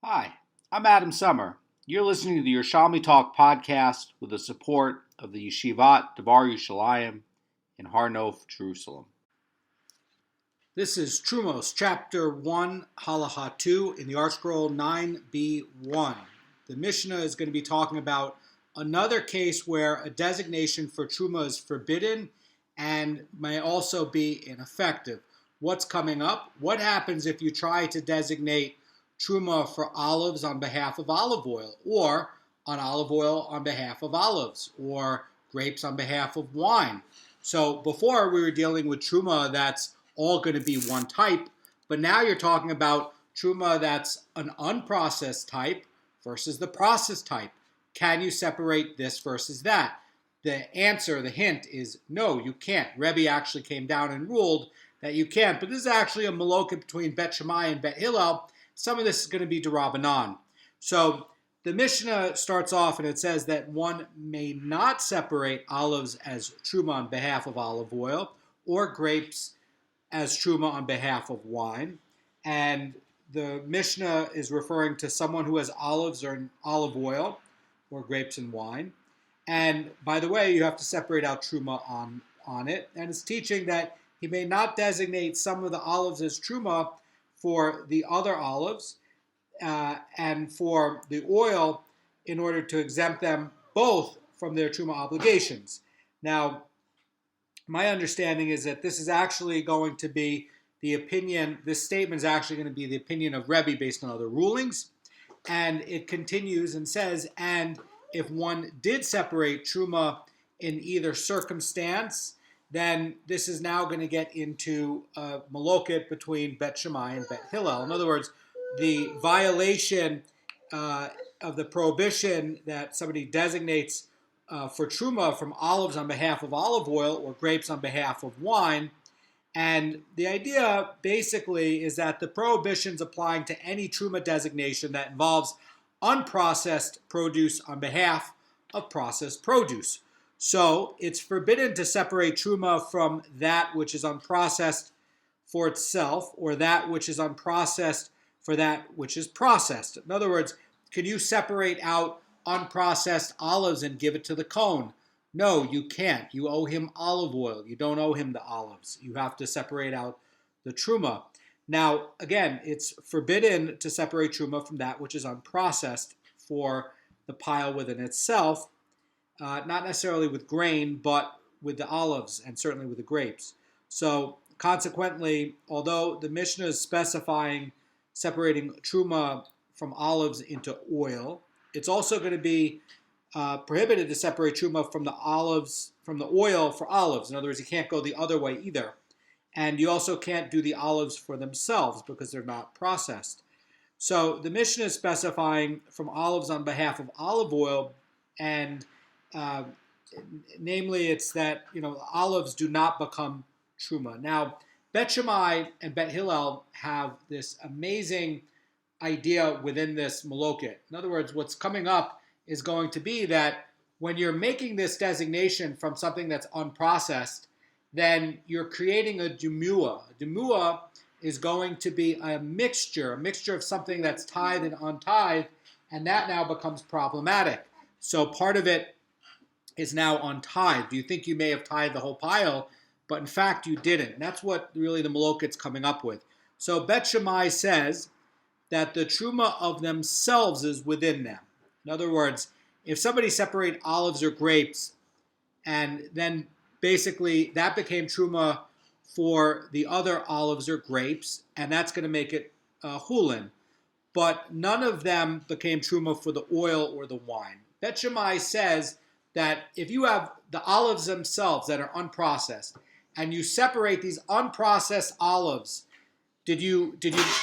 Hi, I'm Adam Summer. You're listening to the Yerushalmi Talk podcast with the support of the Yeshivat Devar Yerushalayim in Har Nof, Jerusalem. This is Terumos, chapter 1, Halacha 2 in the Art Scroll 9b1. The Mishnah is going to be talking about another case where a designation for Truma is forbidden and may also be ineffective. What's coming up? What happens if you try to designate Truma for olives on behalf of olive oil, or on olive oil on behalf of olives, or grapes on behalf of wine? So before we were dealing with Truma that's all going to be one type, but now you're talking about Truma that's an unprocessed type versus the processed type. Can you separate this versus that? The answer, the hint is no, you can't. Rebbe actually came down and ruled that you can't, but this is actually a maloket between Beit Shammai and Beit Hillel. Some of this is going to be d'Rabbanan. So the Mishnah starts off and it says that one may not separate olives as truma on behalf of olive oil or grapes as truma on behalf of wine. And the Mishnah is referring to someone who has olives or olive oil or grapes and wine. And by the way, you have to separate out truma on it. And it's teaching that he may not designate some of the olives as truma for the other olives and for the oil in order to exempt them both from their truma obligations. Now, my understanding is that this is actually going to be the opinion, this statement is actually going to be the opinion of Rebbe based on other rulings. And it continues and says, and if one did separate truma in either circumstance, then this is now going to get into a maloket between Beit Shammai and Beit Hillel. In other words, the violation of the prohibition that somebody designates for truma from olives on behalf of olive oil or grapes on behalf of wine. And the idea basically is that the prohibition's applying to any truma designation that involves unprocessed produce on behalf of processed produce. So it's forbidden to separate truma from that which is unprocessed for itself, or that which is unprocessed for that which is processed. In other words, can you separate out unprocessed olives and give it to the Goan? No, you can't. You owe him olive oil. You don't owe him the olives. You have to separate out the truma. Now, again, it's forbidden to separate truma from that which is unprocessed for the pile within itself. Not necessarily with grain, but with the olives and certainly with the grapes. So consequently, although the Mishnah is specifying separating truma from olives into oil, it's also going to be prohibited to separate truma from the olives, from the oil for olives. In other words, you can't go the other way either. And you also can't do the olives for themselves because they're not processed. So the Mishnah is specifying from olives on behalf of olive oil, and namely, it's that olives do not become truma. Now, Beit Shammai and Beit Hillel have this amazing idea within this maloket. In other words, what's coming up is going to be that when you're making this designation from something that's unprocessed, then you're creating a demua. A demua is going to be a mixture of something that's tithe and untithe, and that now becomes problematic. So part of it is now untithed. You think you may have tithed the whole pile, but in fact you didn't. And that's what really the maloket's coming up with. So Beit Shammai says that the truma of themselves is within them. In other words, if somebody separated olives or grapes, and then basically that became truma for the other olives or grapes, and that's going to make it hulin. But none of them became truma for the oil or the wine. Beit Shammai says that if you have the olives themselves that are unprocessed, and you separate these unprocessed olives, did you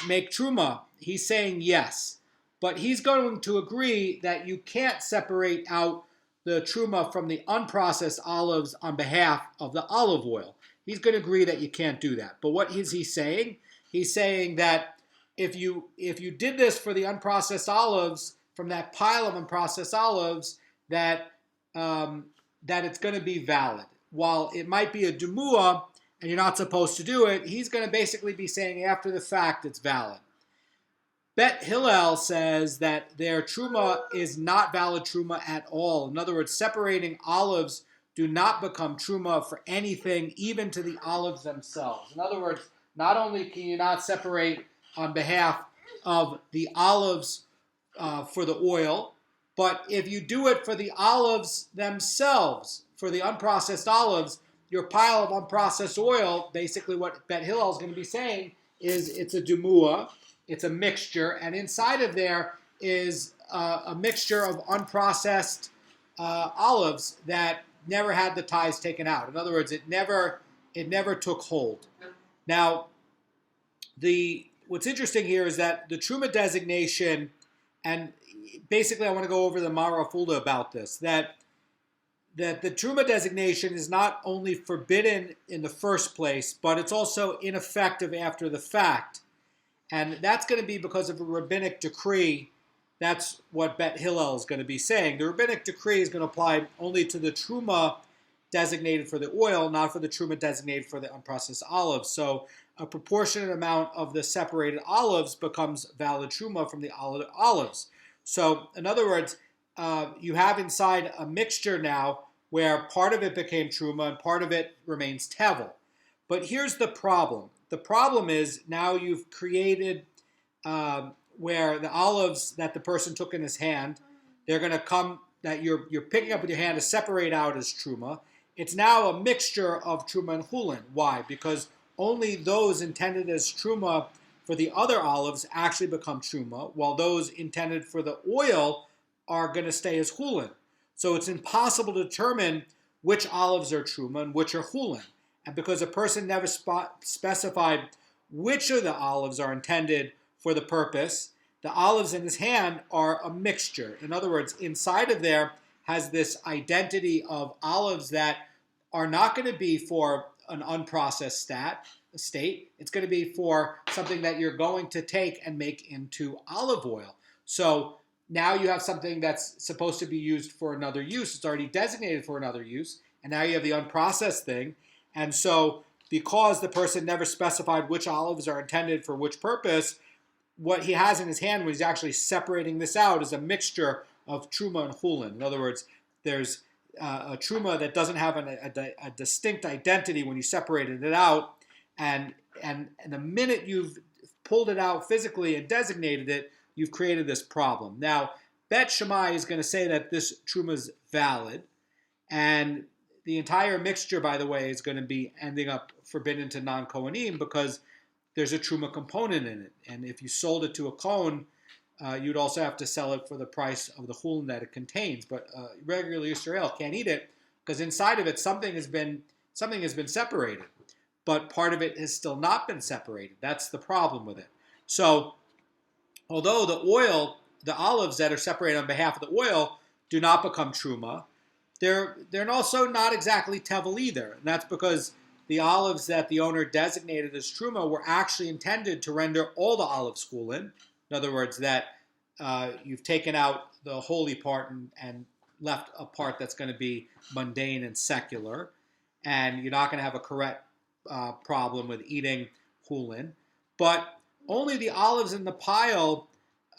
make truma? He's saying yes. But he's going to agree that you can't separate out the truma from the unprocessed olives on behalf of the olive oil. He's going to agree that you can't do that. But what is he saying? He's saying that if you did this for the unprocessed olives, from that pile of unprocessed olives, that it's going to be valid. While it might be a demua and you're not supposed to do it, he's going to basically be saying after the fact it's valid. Beit Hillel says that their truma is not valid truma at all. In other words, separating olives do not become truma for anything, even to the olives themselves. In other words, not only can you not separate on behalf of the olives for the oil, but if you do it for the olives themselves, for the unprocessed olives, your pile of unprocessed oil, basically what Beit Hillel is going to be saying is it's a dumua, it's a mixture, and inside of there is a mixture of unprocessed olives that never had the tithes taken out. In other words, it never took hold. Now, what's interesting here is that the truma designation, and basically I want to go over the Mara Fulda about this, that the truma designation is not only forbidden in the first place, but it's also ineffective after the fact. And that's going to be because of a rabbinic decree. That's what Beit Hillel is going to be saying. The rabbinic decree is going to apply only to the truma designated for the oil, not for the truma designated for the unprocessed olives. So a proportionate amount of the separated olives becomes valid truma from the olives. So in other words, you have inside a mixture now where part of it became truma and part of it remains tevel. But here's the problem. The problem is now you've created where the olives that the person took in his hand, they're going to come, that you're picking up with your hand to separate out as truma. It's now a mixture of truma and chulin. Why? Because only those intended as truma for the other olives actually become truma, while those intended for the oil are going to stay as chulin. So it's impossible to determine which olives are truma and which are chulin. And because a person never specified which of the olives are intended for the purpose, the olives in his hand are a mixture. In other words, inside of there has this identity of olives that are not going to be for an unprocessed state. It's going to be for something that you're going to take and make into olive oil. So now you have something that's supposed to be used for another use. It's already designated for another use. And now you have the unprocessed thing. And so because the person never specified which olives are intended for which purpose, what he has in his hand when he's actually separating this out is a mixture of truma and chulin. In other words, there's a truma that doesn't have a distinct identity when you separated it out. And the minute you've pulled it out physically and designated it, you've created this problem. Now, Beit Shammai is going to say that this truma is valid, and the entire mixture, by the way, is going to be ending up forbidden to non-Kohanim because there's a truma component in it. And if you sold it to a Kohen, you'd also have to sell it for the price of the chulin that it contains. But regular Israel can't eat it because inside of it something has been separated, but part of it has still not been separated. That's the problem with it. So, although the olives that are separated on behalf of the oil do not become truma, they're also not exactly tevel either. And that's because the olives that the owner designated as truma were actually intended to render all the olives chulin. In other words, that you've taken out the holy part and left a part that's going to be mundane and secular. And you're not going to have a correct problem with eating chulin. But only the olives in the pile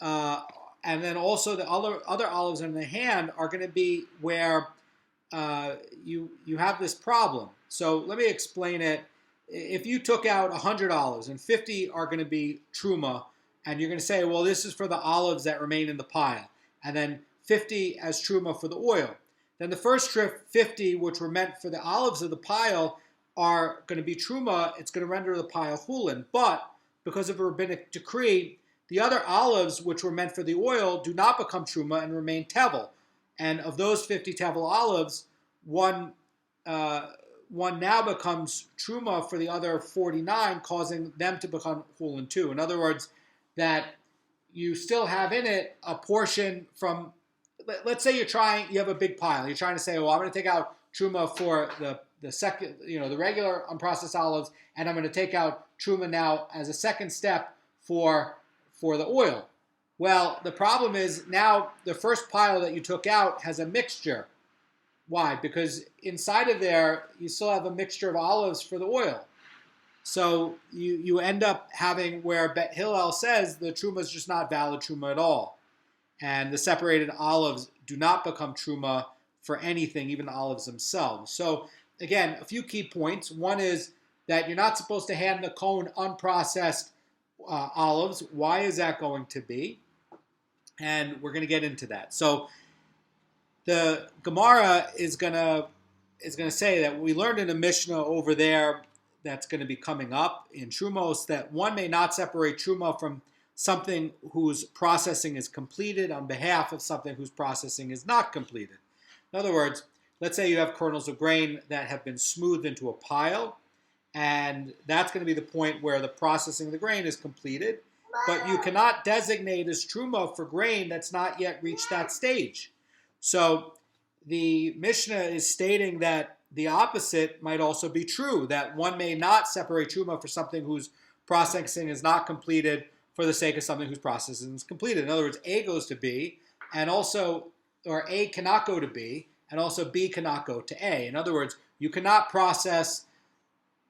and then also the other olives in the hand are going to be where you have this problem. So let me explain it. If you took out $100 and 50 are going to be truma, and you're going to say, well, this is for the olives that remain in the pile, and then 50 as truma for the oil. Then the first 50, which were meant for the olives of the pile, are going to be truma. It's going to render the pile chulin. But because of a rabbinic decree, the other olives, which were meant for the oil, do not become truma and remain tevel. And of those 50 tevel olives, one now becomes truma for the other 49, causing them to become chulin too. In other words, that you still have in it a portion from, let's say you have a big pile. You're trying to say, well, I'm going to take out truma for the regular unprocessed olives, and I'm going to take out truma now as a second step for the oil. Well, the problem is now the first pile that you took out has a mixture. Why? Because inside of there, you still have a mixture of olives for the oil. So you end up having where Beit Hillel says the truma is just not valid truma at all. And the separated olives do not become truma for anything, even the olives themselves. So again, a few key points. One is that you're not supposed to hand the Kohen unprocessed olives. Why is that going to be? And we're going to get into that. So the Gemara is going to say that we learned in a Mishnah over there that's going to be coming up in Terumos that one may not separate truma from something whose processing is completed on behalf of something whose processing is not completed. In other words, let's say you have kernels of grain that have been smoothed into a pile, and that's going to be the point where the processing of the grain is completed, but you cannot designate as truma for grain that's not yet reached that stage. So the Mishnah is stating that the opposite might also be true, that one may not separate truma for something whose processing is not completed for the sake of something whose processing is completed. In other words, A goes to B, and also, or A cannot go to B, and also B cannot go to A. In other words, you cannot process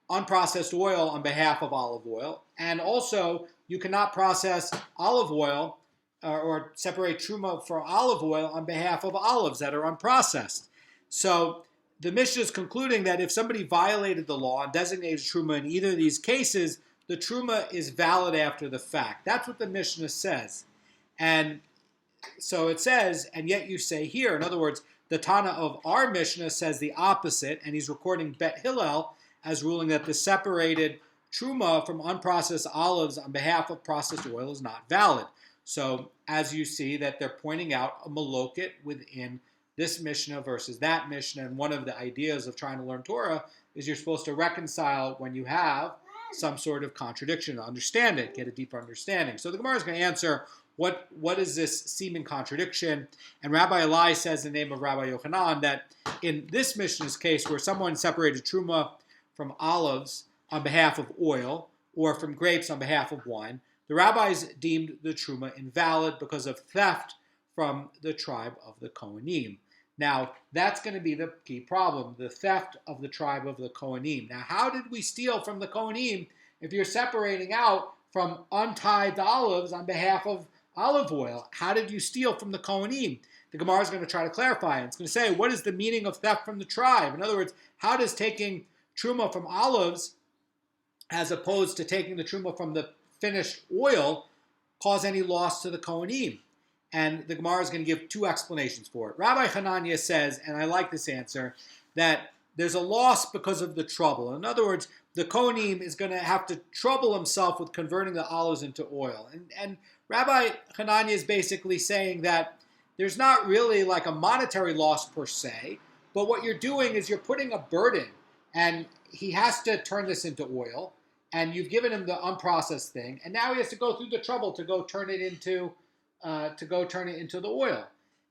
unprocessed oil on behalf of olive oil, and also you cannot process olive oil or separate truma for olive oil on behalf of olives that are unprocessed. So the Mishnah is concluding that if somebody violated the law and designated truma in either of these cases, the truma is valid after the fact. That's what the Mishnah says. And so it says, and yet you say here, in other words, the Tana of our Mishnah says the opposite, and he's recording Beit Hillel as ruling that the separated truma from unprocessed olives on behalf of processed oil is not valid. So as you see that they're pointing out a maloket within this Mishnah versus that Mishnah, and one of the ideas of trying to learn Torah is you're supposed to reconcile when you have some sort of contradiction to understand it, get a deeper understanding. So the Gemara is going to answer what is this seeming contradiction, and Rabbi Eli says in the name of Rabbi Yochanan that in this Mishnah's case where someone separated truma from olives on behalf of oil or from grapes on behalf of wine, the rabbis deemed the truma invalid because of theft from the tribe of the Kohanim. Now, that's going to be the key problem, the theft of the tribe of the Kohanim. Now, how did we steal from the Kohanim if you're separating out from untithed olives on behalf of olive oil? How did you steal from the Kohanim? The Gemara is going to try to clarify. It's going to say, what is the meaning of theft from the tribe? In other words, how does taking truma from olives as opposed to taking the truma from the finished oil cause any loss to the Kohanim? And the Gemara is going to give two explanations for it. Rabbi Hanania says, and I like this answer, that there's a loss because of the trouble. In other words, the Kohanim is going to have to trouble himself with converting the olives into oil. And Rabbi Hanania is basically saying that there's not really like a monetary loss per se, but what you're doing is you're putting a burden, and he has to turn this into oil, and you've given him the unprocessed thing, and now he has to go through the trouble to go turn it into the oil.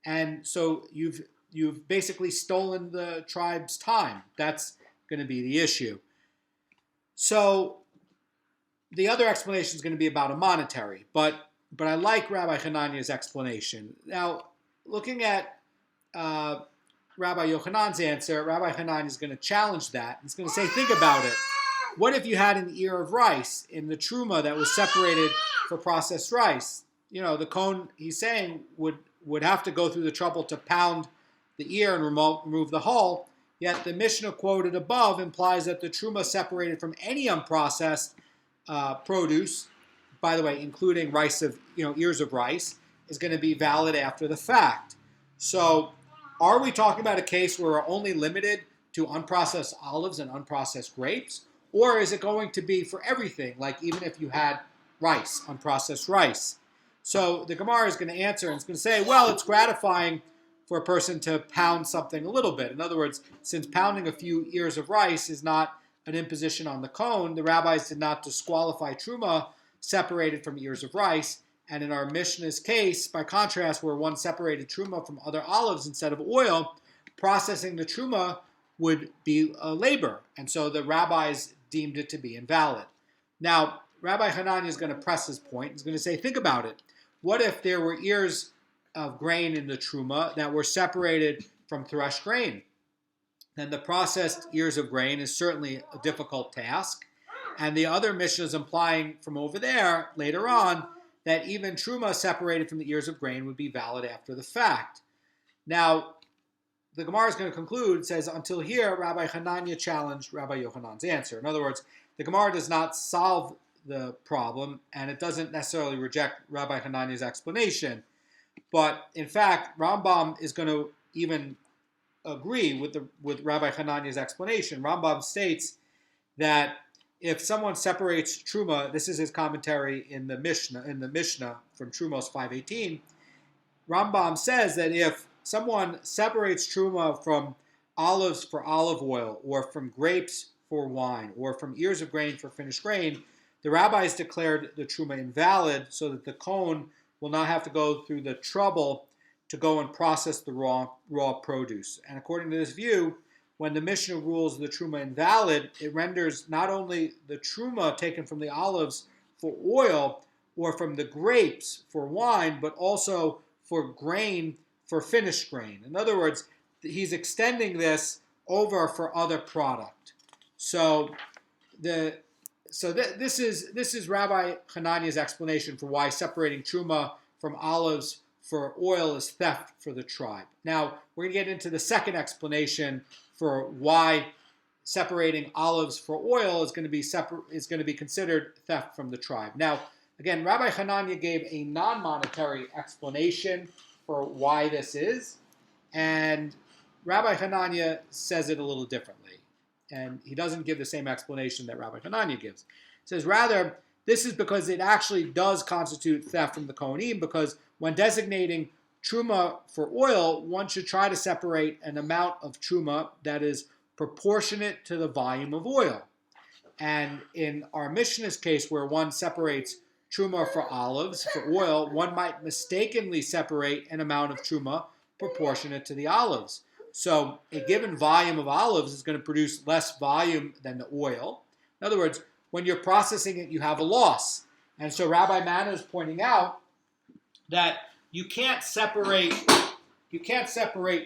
And so you've basically stolen the tribe's time. That's going to be the issue. So the other explanation is going to be about a monetary, but I like Rabbi Hanania's explanation. Now, looking at Rabbi Yochanan's answer, Rabbi Hanania is going to challenge that. He's going to say, think about it. What if you had an ear of rice in the truma that was separated for processed rice? You know, the Kohen, he's saying, would have to go through the trouble to pound the ear and remove the hull, yet the Mishnah quoted above implies that the truma separated from any unprocessed produce, by the way, including ears of rice, is going to be valid after the fact. So are we talking about a case where we're only limited to unprocessed olives and unprocessed grapes? Or is it going to be for everything, like even if you had rice, unprocessed rice? So the Gemara is going to answer, and it's going to say, well, it's gratifying for a person to pound something a little bit. In other words, since pounding a few ears of rice is not an imposition on the Kohen, the rabbis did not disqualify truma separated from ears of rice. And in our Mishnah's case, by contrast, where one separated truma from other olives instead of oil, processing the truma would be a labor. And so the rabbis deemed it to be invalid. Now, Rabbi Hanania is going to press his point. He's going to say, think about it. What if there were ears of grain in the truma that were separated from threshed grain? Then the processed ears of grain is certainly a difficult task. And the other Mishnah is implying from over there, later on, that even Truma separated from the ears of grain would be valid after the fact. Now, the Gemara is going to conclude, says, until here, Rabbi Hanania challenged Rabbi Yochanan's answer. In other words, the Gemara does not solve the problem, and it doesn't necessarily reject Rabbi Hanania's explanation. But, in fact, Rambam is going to even agree with Rabbi Hanania's explanation. Rambam states that if someone separates Truma, this is his commentary in the Mishnah from Terumos 5:18, Rambam says that if someone separates Truma from olives for olive oil, or from grapes for wine, or from ears of grain for finished grain, the rabbis declared the Truma invalid so that the Kohen will not have to go through the trouble to go and process the raw produce. And according to this view, when the Mishnah rules the Truma invalid, it renders not only the Truma taken from the olives for oil or from the grapes for wine, but also for grain for finished grain. In other words, he's extending this over for other product. So this is Rabbi Hanania's explanation for why separating Truma from olives for oil is theft for the tribe. Now, we're going to get into the second explanation for why separating olives for oil is going to be considered theft from the tribe. Now, again, Rabbi Hanania gave a non-monetary explanation for why this is, and Rabbi Hanania says it a little differently, and he doesn't give the same explanation that Rabbi Hanania gives. He says, rather, this is because it actually does constitute theft from the Kohanim, because when designating Truma for oil, one should try to separate an amount of Truma that is proportionate to the volume of oil. And in our Mishnah's case, where one separates Truma for olives, for oil, one might mistakenly separate an amount of Truma proportionate to the olives. So a given volume of olives is going to produce less volume than the oil. In other words, when you're processing it, you have a loss. And so Rabbi Manna is pointing out that you can't separate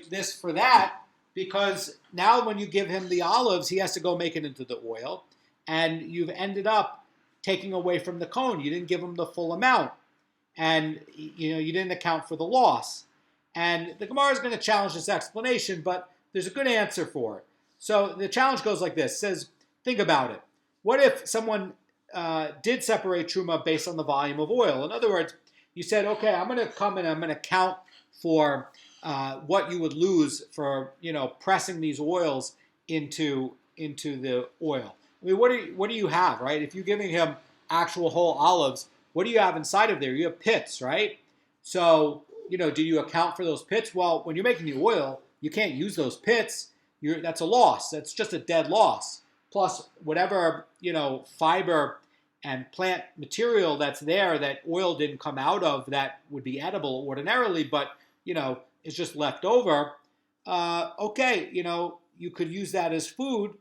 this for that, because now when you give him the olives, he has to go make it into the oil, and you've ended up taking away from the Kohen. You didn't give him the full amount, and you didn't account for the loss. And the Gemara is going to challenge this explanation, but there's a good answer for it. So the challenge goes like this. It says, think about it. What if someone did separate Truma based on the volume of oil? In other words, you said, okay, I'm going to come and I'm going to count for what you would lose for pressing these oils into the oil. I mean, what do you have, right? If you're giving him actual whole olives, what do you have inside of there? You have pits, right? So do you account for those pits? Well, when you're making the oil, you can't use those pits. That's a loss. That's just a dead loss. Plus, whatever fiber and plant material that's there that oil didn't come out of that would be edible ordinarily, but is just left over. Okay, you could use that as food,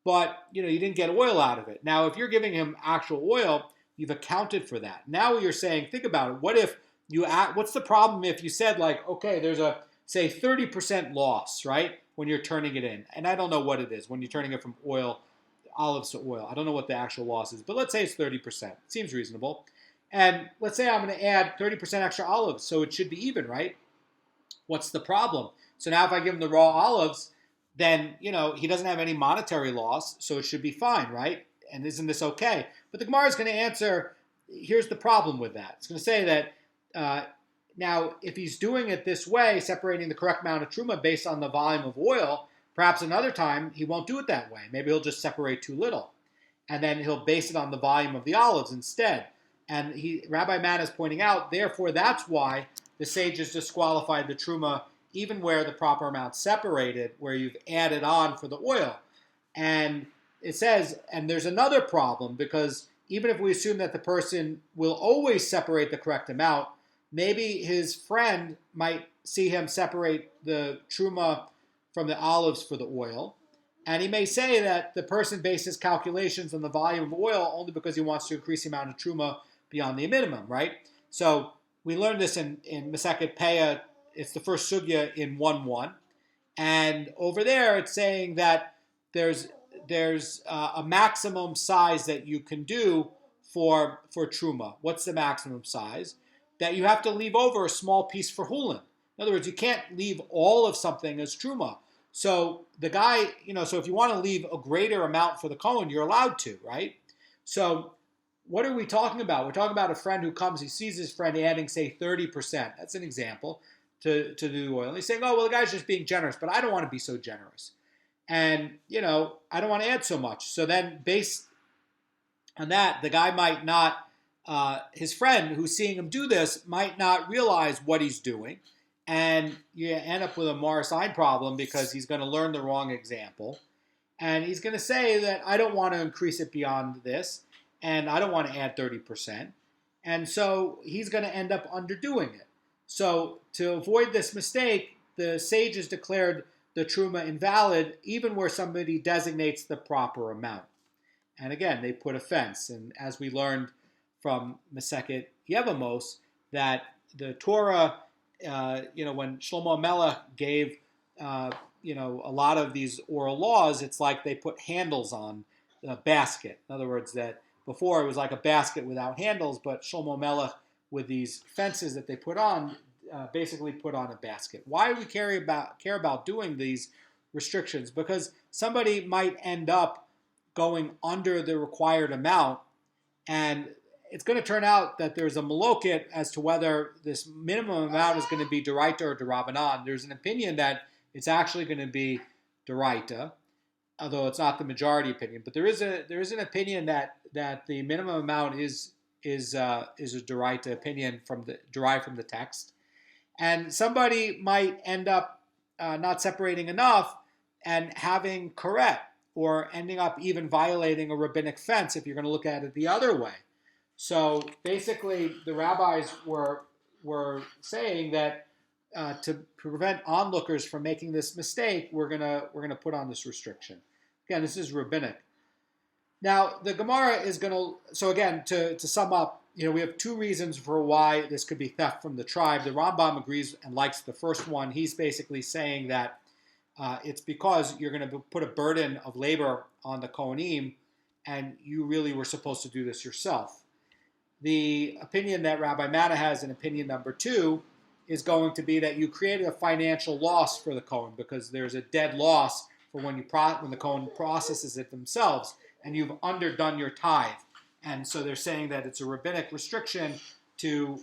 but you didn't get oil out of it. Now, if you're giving him actual oil, you've accounted for that. Now you're saying, think about it. What's the problem if you said okay, there's a say 30% loss, right, when you're turning it in, and I don't know what it is when you're turning it from olives to oil. I don't know what the actual loss is, but let's say it's 30%. Seems reasonable. And let's say I'm going to add 30% extra olives, so it should be even, right? What's the problem? So now if I give him the raw olives, then, he doesn't have any monetary loss, so it should be fine, right? And isn't this okay? But the Gemara is going to answer, here's the problem with that. It's going to say that now, if he's doing it this way, separating the correct amount of Truma based on the volume of oil, perhaps another time he won't do it that way. Maybe he'll just separate too little. And then he'll base it on the volume of the olives instead. And Rabbi Manna is pointing out, therefore, that's why the sages disqualified the Truma even where the proper amount separated, where you've added on for the oil. And it says, and there's another problem, because even if we assume that the person will always separate the correct amount, maybe his friend might see him separate the Truma from the olives for the oil, and he may say that the person bases calculations on the volume of oil only because he wants to increase the amount of Truma beyond the minimum, right? So we learned this in Masechet Peah. It's the first sugya in 1:1. And over there, it's saying that there's there's a maximum size that you can do for truma. What's the maximum size? That you have to leave over a small piece for hulin. In other words, you can't leave all of something as truma. So the guy, so if you want to leave a greater amount for the Kohen, you're allowed to, right? So what are we talking about? We're talking about a friend who comes, he sees his friend adding, say, 30%. That's an example to the oil. And he's saying, oh, well, the guy's just being generous, but I don't want to be so generous. And, I don't want to add so much. So then based on that, the guy might not, his friend who's seeing him do this might not realize what he's doing. And you end up with a Morris Ein problem because he's going to learn the wrong example. And he's going to say that I don't want to increase it beyond this, and I don't want to add 30%. And so he's going to end up underdoing it. So to avoid this mistake, the sages declared the truma invalid even where somebody designates the proper amount. And again, they put a fence. And as we learned from Masechet Yevamos, that the Torah, when Shlomo Melech gave, a lot of these oral laws, it's like they put handles on the basket. In other words, that before it was like a basket without handles, but Shlomo Melech, with these fences that they put on, basically put on a basket. Why do we care about doing these restrictions? Because somebody might end up going under the required amount, and it's going to turn out that there's a malokit as to whether this minimum amount is going to be deraita or derabanan. There's an opinion that it's actually going to be deraita, although it's not the majority opinion. But there is an opinion that the minimum amount is a deraita opinion derived from the text, and somebody might end up not separating enough and having karet, or ending up even violating a rabbinic fence if you're going to look at it the other way. So basically, the rabbis were saying that to prevent onlookers from making this mistake, we're gonna put on this restriction. Again, this is rabbinic. Now, the Gemara is going to. So again, to sum up, we have two reasons for why this could be theft from the tribe. The Rambam agrees and likes the first one. He's basically saying that it's because you're going to put a burden of labor on the Kohanim, and you really were supposed to do this yourself. The opinion that Rabbi Matta has in opinion number 2 is going to be that you created a financial loss for the Kohen because there's a dead loss for when the Kohen processes it themselves, and you've underdone your tithe. And so they're saying that it's a rabbinic restriction to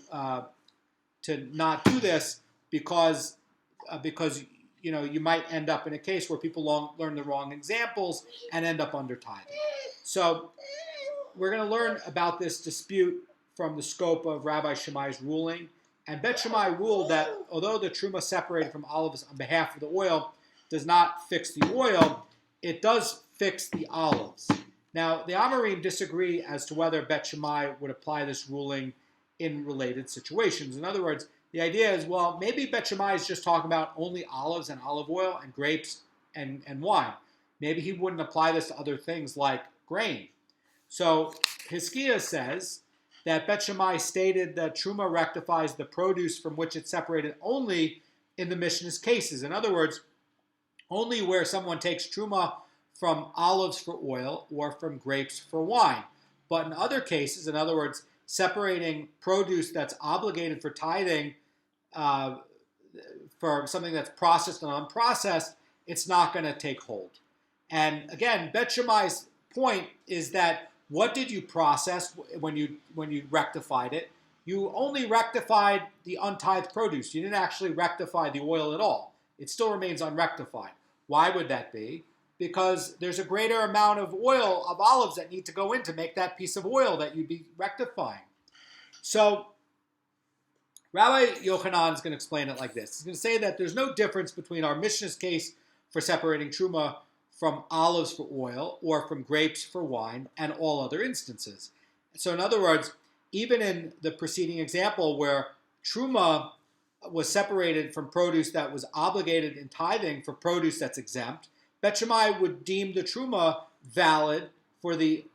not do this because you might end up in a case where people learn the wrong examples and end up under tithing. So we're going to learn about this dispute from the scope of Rabbi Shammai's ruling. And Beit Shammai ruled that although the truma separated from olives on behalf of the oil does not fix the oil, it does fix the olives. Now, the Amorim disagree as to whether Beit Shammai would apply this ruling in related situations. In other words, the idea is, well, maybe Beit Shammai is just talking about only olives and olive oil and grapes and wine. Maybe he wouldn't apply this to other things like grain. So Hiskiah says that Beit Shammai stated that truma rectifies the produce from which it's separated only in the Mishnah's cases. In other words, only where someone takes truma from olives for oil or from grapes for wine. But in other cases, in other words, separating produce that's obligated for tithing for something that's processed and unprocessed, it's not going to take hold. And again, Beit Shammai's point is that what did you process when you rectified it? You only rectified the untithed produce. You didn't actually rectify the oil at all. It still remains unrectified. Why would that be? Because there's a greater amount of oil, of olives, that need to go in to make that piece of oil that you'd be rectifying. So Rabbi Yochanan is going to explain it like this. He's going to say that there's no difference between our Mishnah's case for separating truma from olives for oil or from grapes for wine and all other instances. So in other words, even in the preceding example where truma was separated from produce that was obligated in tithing for produce that's exempt, Beit Shammai would deem the truma valid for the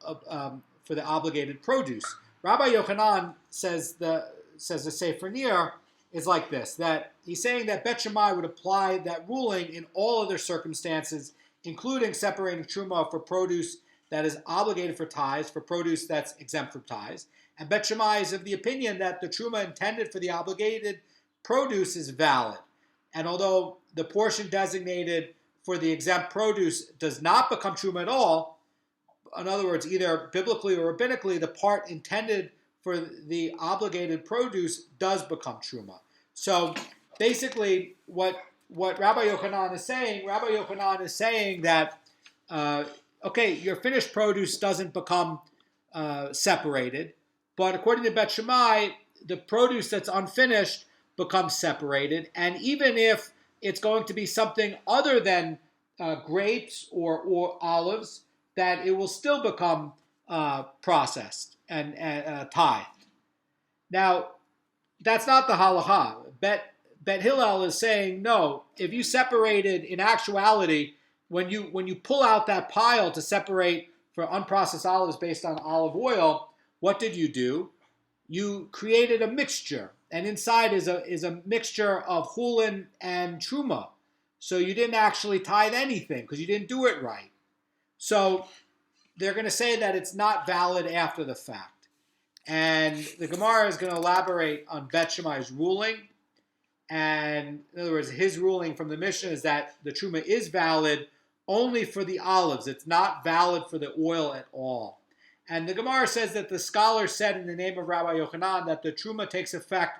obligated produce. Rabbi Yochanan says the Sefer Nir is like this, that he's saying that Beit Shammai would apply that ruling in all other circumstances, including separating truma for produce that is obligated for tithes, for produce that's exempt from tithes. And Beit Shammai is of the opinion that the truma intended for the obligated produce is valid. And although the portion designated for the exempt produce does not become truma at all, in other words, either biblically or rabbinically, the part intended for the obligated produce does become truma. So basically, what Rabbi Yochanan is saying that, okay, your finished produce doesn't become separated, but according to Beit Shammai, the produce that's unfinished becomes separated, and even if it's going to be something other than grapes or olives, that it will still become processed and tithed. Now, that's not the halacha. Beit Hillel is saying, no, if you separated, in actuality, when you pull out that pile to separate for unprocessed olives based on olive oil, what did you do? You created a mixture, and inside is a mixture of chulin and truma. So you didn't actually tithe anything because you didn't do it right. So they're going to say that it's not valid after the fact. And the Gemara is going to elaborate on Beit Shammai's ruling. And in other words, his ruling from the Mishnah is that the truma is valid only for the olives. It's not valid for the oil at all. And the Gemara says that the scholar said in the name of Rabbi Yochanan that the truma takes effect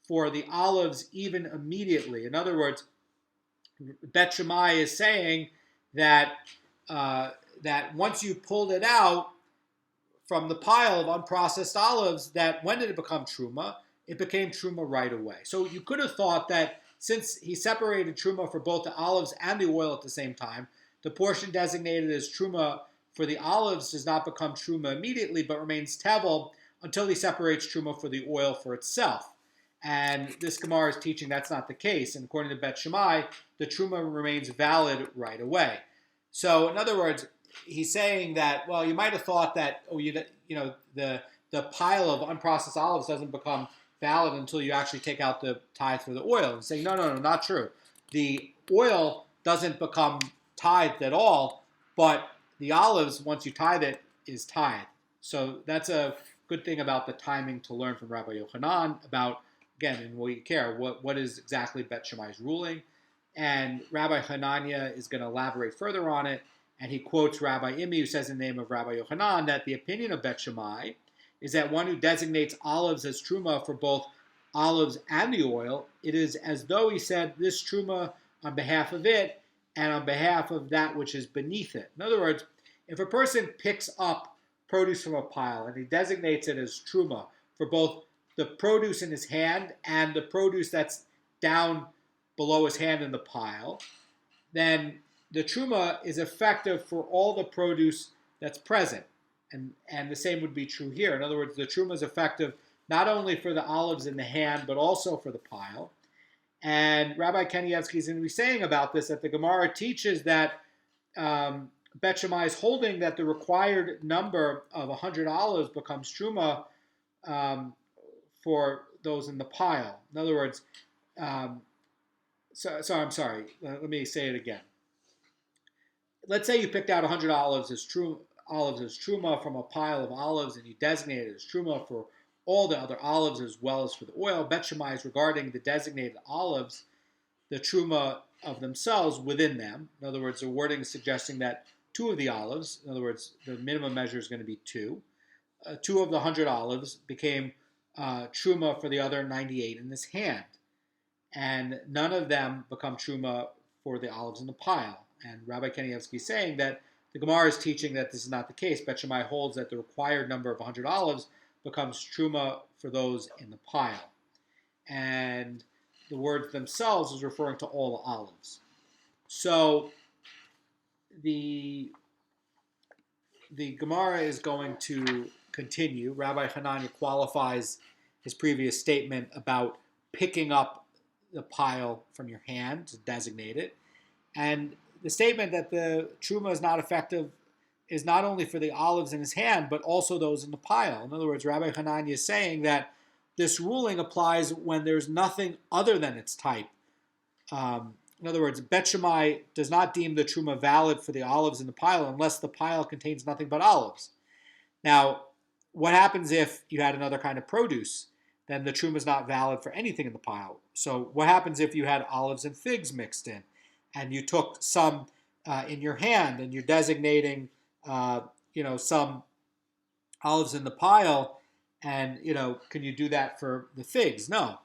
for the olives even immediately. In other words, Beit Shammai is saying that that once you pulled it out from the pile of unprocessed olives, that when did it become truma? It became truma right away. So you could have thought that since he separated truma for both the olives and the oil at the same time, the portion designated as truma for the olives does not become truma immediately, but remains tevel until he separates truma for the oil for itself. And this Gemara is teaching that's not the case. And according to Beit Shammai, the truma remains valid right away. So in other words, he's saying that, well, you might have thought that, the pile of unprocessed olives doesn't become valid until you actually take out the tithe for the oil. And saying, no, not true. The oil doesn't become tithed at all, but the olives, once you tithe it, is tithed. So that's a good thing about the timing to learn from Rabbi Yochanan about, again, and we care, what is exactly Beit Shammai's ruling. And Rabbi Hanania is going to elaborate further on it, and he quotes Rabbi Imi, who says in the name of Rabbi Yochanan that the opinion of Beit Shammai is that one who designates olives as truma for both olives and the oil, it is as though he said this truma on behalf of it and on behalf of that which is beneath it. In other words, if a person picks up produce from a pile and he designates it as truma for both the produce in his hand and the produce that's down below his hand in the pile, then the truma is effective for all the produce that's present. And the same would be true here. In other words, the truma is effective not only for the olives in the hand, but also for the pile. And Rabbi Kanievsky is going to be saying about this that the Gemara teaches that Beit Shammai is holding that the required number of 100 olives becomes truma for those in the pile. In other words, I'm sorry. Let me say it again. Let's say you picked out 100 olives as truma from a pile of olives, and you designated it as truma for all the other olives as well as for the oil. Beit Shammai is regarding the designated olives, the truma of themselves within them. In other words, the wording is suggesting that 2 of the olives, in other words, the minimum measure is going to be 2. 2 of the 100 olives became truma for the other 98 in his hand. And none of them become truma for the olives in the pile. And Rabbi Kanievsky is saying that the Gemara is teaching that this is not the case. Beit Shammai holds that the required number of 100 olives becomes truma for those in the pile. And the words themselves is referring to all the olives. So the Gemara is going to continue. Rabbi Hanania qualifies his previous statement about picking up the pile from your hand to designate it. And the statement that the truma is not effective is not only for the olives in his hand, but also those in the pile. In other words, Rabbi Hanania is saying that this ruling applies when there's nothing other than its type In other words, Beit Shammai does not deem the truma valid for the olives in the pile unless the pile contains nothing but olives. Now, what happens if you had another kind of produce? Then the truma is not valid for anything in the pile. So what happens if you had olives and figs mixed in, and you took some in your hand, and you're designating, some olives in the pile, and can you do that for the figs? No.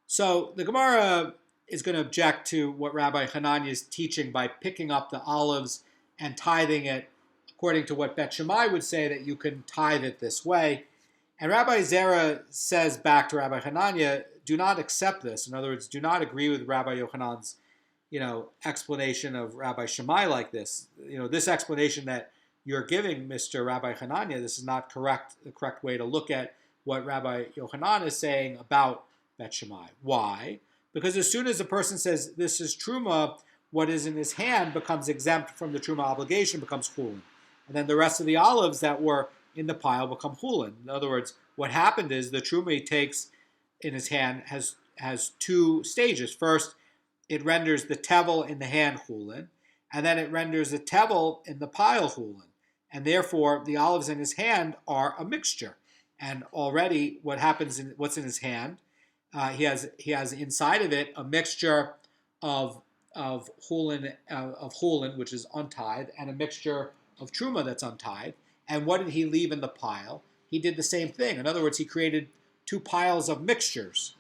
So the Gemara is going to object to what Rabbi Hananya is teaching by picking up the olives and tithing it, according to what Beit Shammai would say, that you can tithe it this way. And Rabbi Zera says back to Rabbi Hananya, do not accept this. In other words, do not agree with Rabbi Yochanan's, explanation of Rabbi Shammai like this. This explanation that you're giving, Mr. Rabbi Hananya, this is not the correct way to look at what Rabbi Yochanan is saying about Beit Shammai. Why? Because as soon as a person says this is truma, what is in his hand becomes exempt from the truma obligation, becomes chulin. And then the rest of the olives that were in the pile become chulin. In other words, what happened is the truma he takes in his hand has two stages. First, it renders the tevel in the hand chulin, and then it renders the tevel in the pile chulin. And therefore, the olives in his hand are a mixture. And already, what's in his hand? He has inside of it a mixture of chulin, which is untithed, and a mixture of truma that's untithed. And what did he leave in the pile? He did the same thing. In other words, he created two piles of mixtures.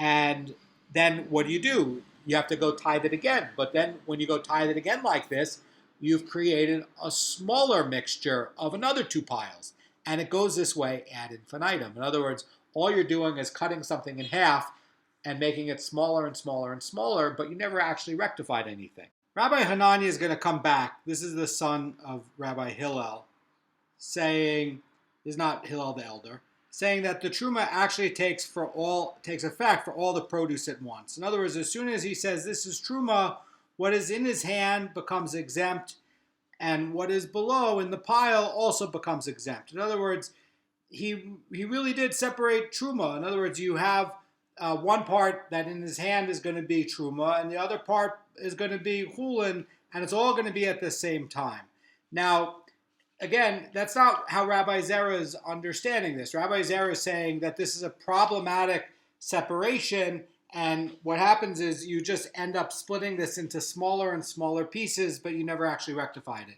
And then what do? You have to go tithe it again. But then when you go tithe it again like this, you've created a smaller mixture of another two piles. And it goes this way ad infinitum. In other words, all you're doing is cutting something in half and making it smaller and smaller and smaller, but you never actually rectified anything. Rabbi Hananya is going to come back. This is the son of Rabbi Hillel, saying, is not Hillel the elder, saying that the truma actually takes effect for all the produce at once. In other words, as soon as he says this is truma, what is in his hand becomes exempt, and what is below in the pile also becomes exempt. In other words, he really did separate truma. In other words, you have one part that in his hand is going to be truma, and the other part is going to be chulin, and it's all going to be at the same time. Now, again, that's not how Rabbi Zera is understanding this. Rabbi Zera is saying that this is a problematic separation, and what happens is you just end up splitting this into smaller and smaller pieces, but you never actually rectified it.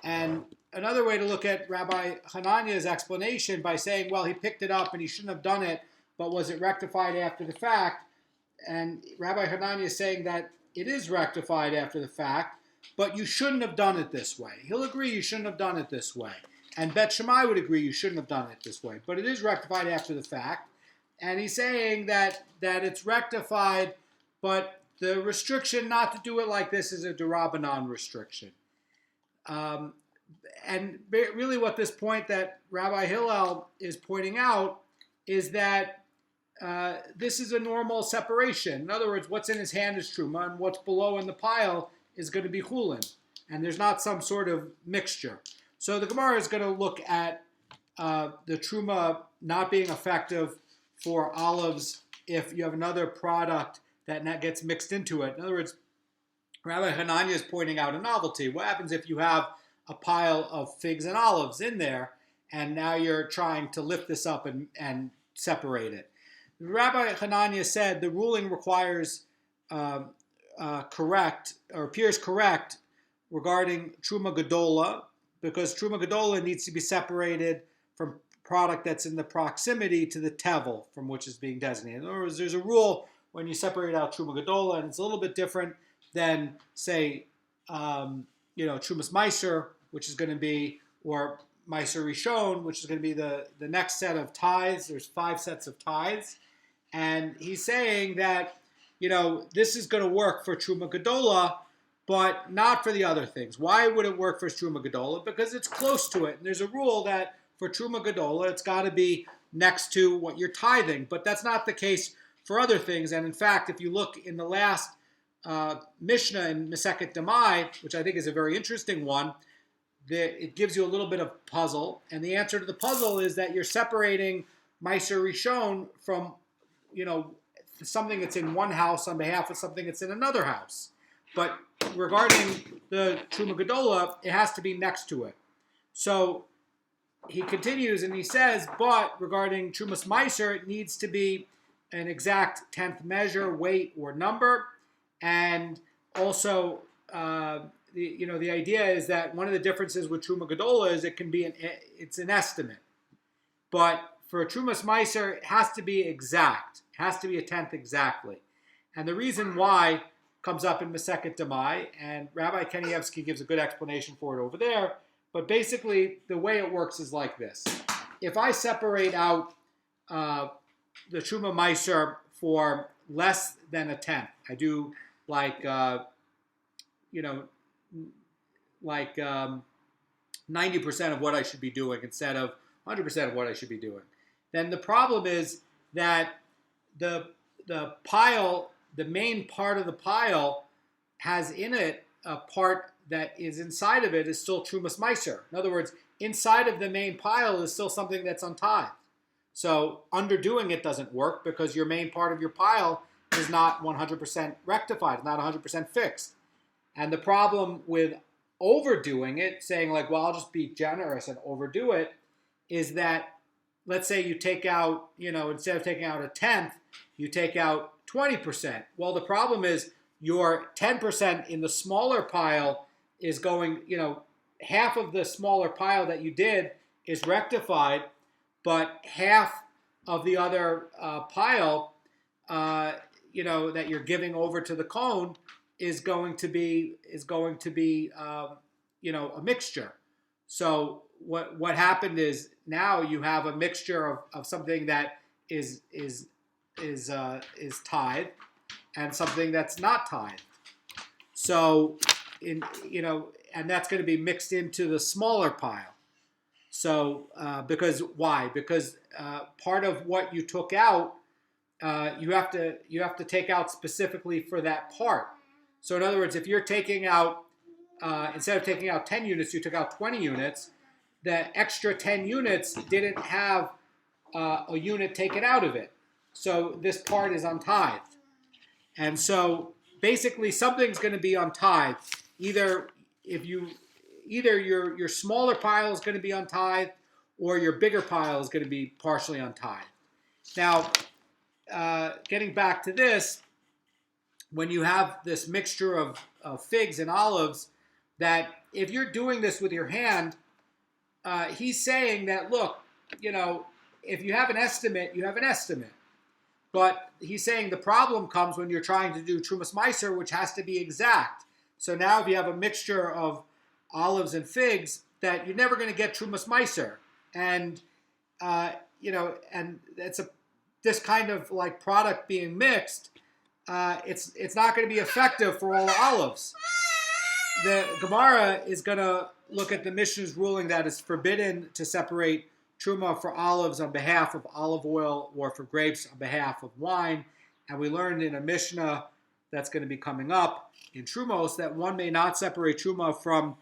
And another way to look at Rabbi Hananya's explanation by saying, well, he picked it up and he shouldn't have done it, but was it rectified after the fact? And Rabbi Hananya is saying that it is rectified after the fact, but you shouldn't have done it this way. He'll agree you shouldn't have done it this way. And Beit Shammai would agree you shouldn't have done it this way. But it is rectified after the fact. And he's saying that it's rectified, but the restriction not to do it like this is a d'Rabbanan restriction. And really what this point that Rabbi Hillel is pointing out is that this is a normal separation. In other words, what's in his hand is truma, and what's below in the pile is going to be chulin. And there's not some sort of mixture. So the Gemara is going to look at the truma not being effective for olives if you have another product that gets mixed into it. In other words, Rabbi Hananya is pointing out a novelty. What happens if you have a pile of figs and olives in there, and now you're trying to lift this up and separate it? Rabbi Hananya said the ruling requires correct, or appears correct, regarding Truma Gedola, because Truma Gedola needs to be separated from product that's in the proximity to the tevel from which is being designated. In other words, there's a rule when you separate out Truma Gedola, and it's a little bit different than, say, Trumas Meiser, which is going to be, or Meiser Rishon, which is going to be the next set of tithes. There's 5 sets of tithes. And he's saying that, this is going to work for Truma Gedola, but not for the other things. Why would it work for Truma Gedola? Because it's close to it. And there's a rule that for Truma Gedola, it's got to be next to what you're tithing. But that's not the case for other things. And in fact, if you look in the last Mishnah in Masechet Demai, which I think is a very interesting one, it gives you a little bit of puzzle. And the answer to the puzzle is that you're separating Meiser Rishon from, something that's in one house on behalf of something that's in another house. But regarding the Truma Gedola, it has to be next to it. So he continues and he says, but regarding Trumas Meiser, it needs to be an exact tenth measure, weight, or number. And also, the idea is that one of the differences with Truma Gedola is it's an estimate. But for Trumas Meiser, it has to be exact. It has to be a tenth exactly. And the reason why comes up in Masechet Demai, and Rabbi Kanievsky gives a good explanation for it over there. But basically, the way it works is like this. If I separate out the Truma Meiser for less than a tenth, I do like 90% of what I should be doing instead of 100% of what I should be doing. Then the problem is that the pile, the main part of the pile, has in it a part that is inside of it is still Trumas Meiser. In other words, inside of the main pile is still something that's untithed. So underdoing it doesn't work because your main part of your pile is not 100% rectified, not 100% fixed. And the problem with overdoing it, saying like, well, I'll just be generous and overdo it, is that, let's say you take out, instead of taking out a tenth, you take out 20%. Well, the problem is your 10% in the smaller pile is going, half of the smaller pile that you did is rectified, but half of the other pile, that you're giving over to the cone is going to be a mixture. So what happened is now you have a mixture of something that is tithe and something that's not tithe. So and that's going to be mixed into the smaller pile. So because why? Because part of what you took out, you have to take out specifically for that part. So in other words, if you're taking out instead of taking out 10 units, you took out 20 units. The extra 10 units didn't have a unit taken out of it. So this part is untithed. And so basically something's going to be untithed. Either your smaller pile is going to be untithed or your bigger pile is going to be partially untithed. Now, getting back to this, when you have this mixture of figs and olives, that if you're doing this with your hand, he's saying that, look, if you have an estimate, you have an estimate. But he's saying the problem comes when you're trying to do Trumas Meiser, which has to be exact. So now if you have a mixture of olives and figs, that you're never going to get Trumas Meiser. And, and this kind of like product being mixed, it's not going to be effective for all the olives. The Gemara is going to look at the Mishnah's ruling that it's forbidden to separate Truma for olives on behalf of olive oil or for grapes on behalf of wine. And we learned in a Mishnah that's going to be coming up in Terumos that one may not separate Truma from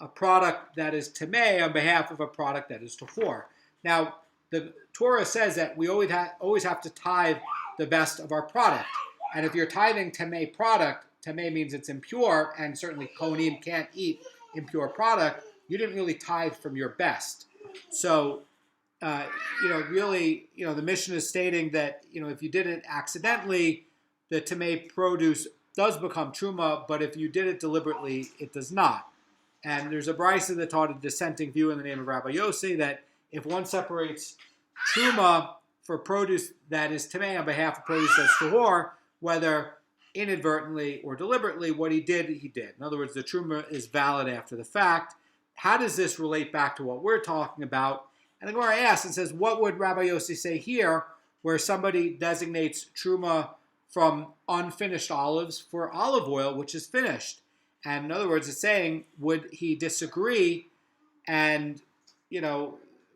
a product that is Tameh on behalf of a product that is Tahor. Now, the Torah says that we always have to tithe the best of our product. And if you're tithing Tameh product, Tameh means it's impure, and certainly Kohanim can't eat impure product. You didn't really tithe from your best. So, the Mishnah is stating that, if you did it accidentally, the Tameh produce does become Truma, but if you did it deliberately, it does not. And there's a brisa that taught a dissenting view in the name of Rabbi Yossi that if one separates Truma for produce that is Tameh on behalf of produce that's Tahor, whether inadvertently or deliberately, what he did, he did. In other words, the Truma is valid after the fact. How does this relate back to what we're talking about? And the Gemara asks and says, what would Rabbi Yossi say here where somebody designates Truma from unfinished olives for olive oil, which is finished? And in other words, it's saying, would he disagree and,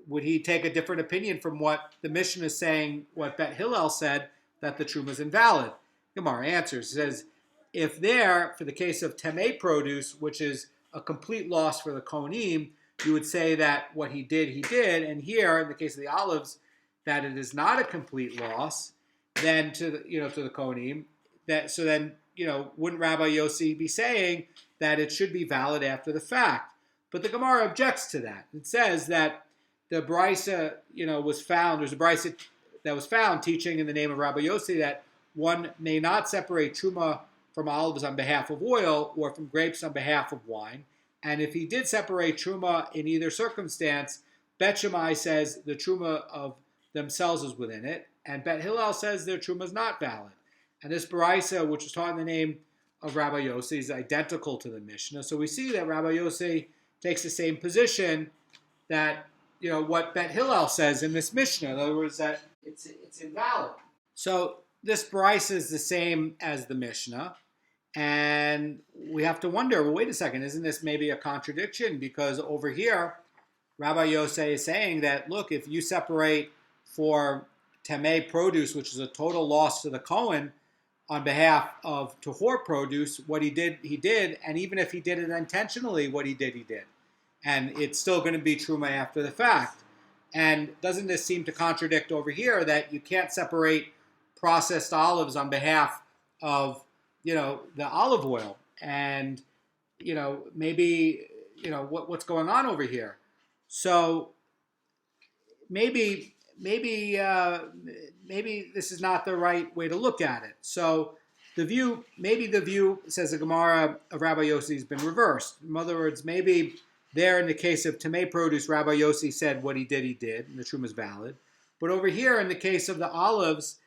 would he take a different opinion from what the Mishnah is saying, what Beit Hillel said, that the Truma is invalid? Gemara answers, says, if there, for the case of Tameh produce, which is a complete loss for the Kohanim, you would say that what he did, and here, in the case of the olives, that it is not a complete loss, then to the Kohanim, so then wouldn't Rabbi Yossi be saying that it should be valid after the fact? But the Gemara objects to that. It says that the brisa, was found. There's a brisa that was found teaching in the name of Rabbi Yossi that one may not separate truma from olives on behalf of oil or from grapes on behalf of wine. And if he did separate truma in either circumstance, Beit Shammai says the truma of themselves is within it, and Beit Hillel says their truma is not valid. And this brisa, which was taught in the name of Rabbi Yossi, is identical to the Mishnah. So we see that Rabbi Yossi takes the same position that what Beit Hillel says in this Mishnah. In other words, that it's invalid. So this brisa is the same as the Mishnah, and we have to wonder, well, wait a second, isn't this maybe a contradiction? Because over here, Rabbi Yossi is saying that, look, if you separate for tamei produce, which is a total loss to the Goan, on behalf of tahor produce, what he did, and even if he did it intentionally, what he did. And it's still going to be truma after the fact. And doesn't this seem to contradict over here that you can't separate processed olives on behalf of, the olive oil? And, maybe, what's going on over here? So maybe this is not the right way to look at it. So the view, says the Gemara, of Rabbi Yossi has been reversed. In other words, maybe there in the case of tamei produce, Rabbi Yossi said what he did, and the truma is valid. But over here in the case of the olives,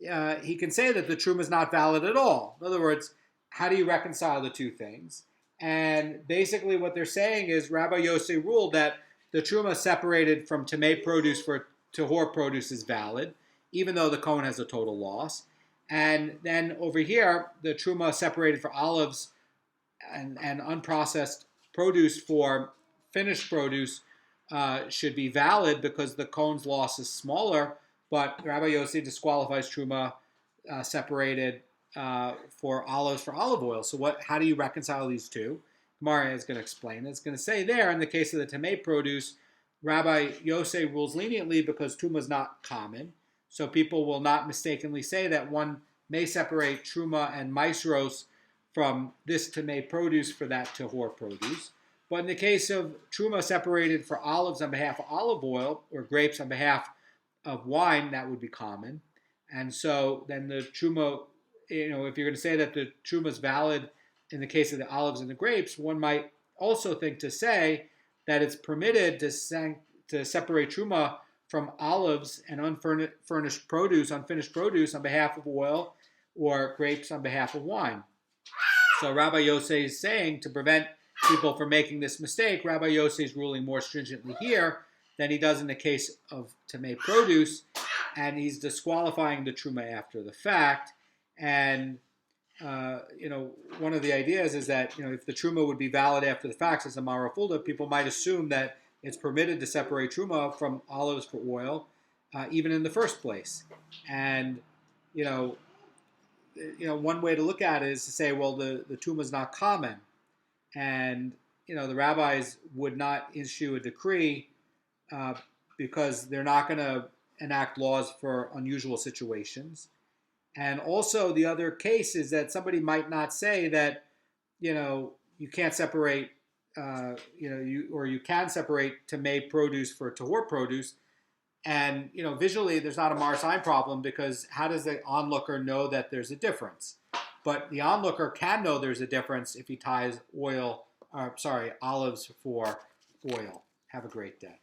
he can say that the truma is not valid at all. In other words, how do you reconcile the two things? And basically what they're saying is Rabbi Yossi ruled that the truma separated from tamei produce for tahor produce is valid, even though the Goan has a total loss. And then over here, the truma separated for olives and unprocessed produce for finished produce should be valid because the Goan's loss is smaller, but Rabbi Yossi disqualifies truma separated for olives for olive oil. So how do you reconcile these two? Gemara is going to explain. It's going to say there, in the case of the tamei produce, Rabbi Yossi rules leniently because truma is not common. So people will not mistakenly say that one may separate truma and maisros from this tamei produce for that tahor produce. But in the case of truma separated for olives on behalf of olive oil or grapes on behalf of wine, that would be common. And so then the truma, if you're going to say that the truma is valid in the case of the olives and the grapes, one might also think to say that it's permitted to separate truma from olives and unfinished produce on behalf of oil or grapes on behalf of wine. So Rabbi Yossi is saying to prevent people from making this mistake, Rabbi Yossi is ruling more stringently here than he does in the case of tamei produce, and he's disqualifying the truma after the fact. And one of the ideas is that if the truma would be valid after the fact, as a marafulda, people might assume that it's permitted to separate truma from olives for oil, even in the first place. And one way to look at it is to say, well, the truma is not common, and the rabbis would not issue a decree because they're not going to enact laws for unusual situations. And also the other case is that somebody might not say that, you can't separate, you can separate tamei produce for tahor produce. And, visually there's not a mar sign problem because how does the onlooker know that there's a difference? But the onlooker can know there's a difference if he ties olives for oil. Have a great day.